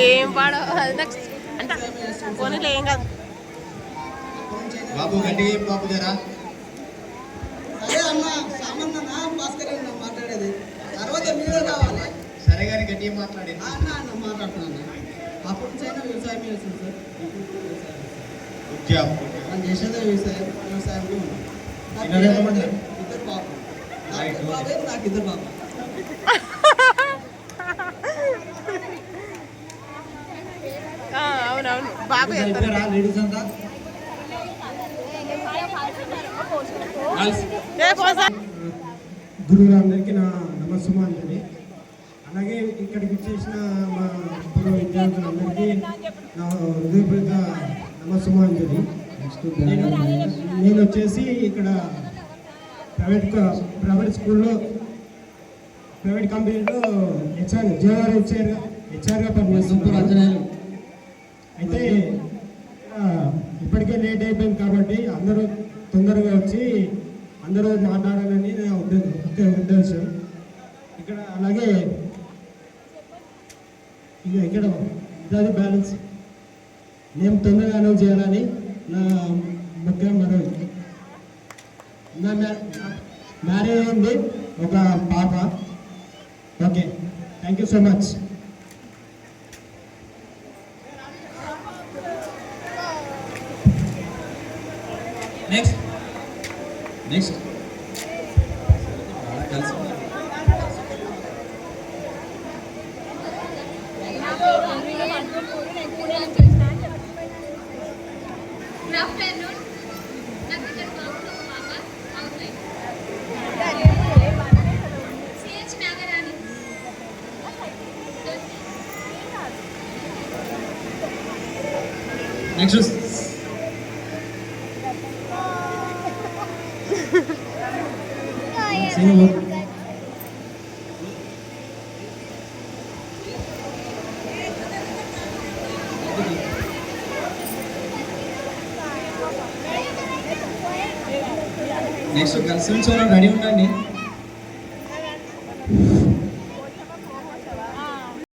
ఏం పాడో అంటే పోనీలో ఏం కాదు బాబు గట్టి బాబు గారా అదే అన్న సామాన్య భాస్కర్ మాట్లాడేది తర్వాత మీరే కావాలి. సరే గారి గట్టి మాట్లాడి అన్న మాట్లాడుతున్నాను. అప్పటి నుంచి అయినా వ్యవసాయం చేస్తుంది సార్. మనం చేసేదే వ్యవసాయం. ఇద్దరు బాబు నాకు ఇద్దరు బాబు. అవునవును బాబు లేడీస్ అంతా గురువులందరికీ నా నమస్సుమాంజలి. అలాగే ఇక్కడికి చేసిన మా పూర్వ విద్యార్థులందరికీ నా హృదయపూర్వక నమస్సుమాంజలి. నేను వచ్చేసి ఇక్కడ ప్రైవేట్ స్కూల్లో ప్రైవేట్ కంపెనీలో హెచ్ఆర్గా పనిచేస్తున్నాను. అయితే ఇప్పటికే లేట్ అయిపోయింది కాబట్టి అందరూ తొందరగా వచ్చి అందరూ మాట్లాడాలని నా ఉద్దేశం. ఇక్కడ అలాగే ఇక్కడ ఇదే బ్యాలెన్స్ నేను తొందరగా అనౌన్స్ చేయాలని నా ముఖ్య మనవి. నా మ్యారేజ్ అయింది, ఒక పాప. Okay, thank you so much. Next next next next girls ready ఉండండి.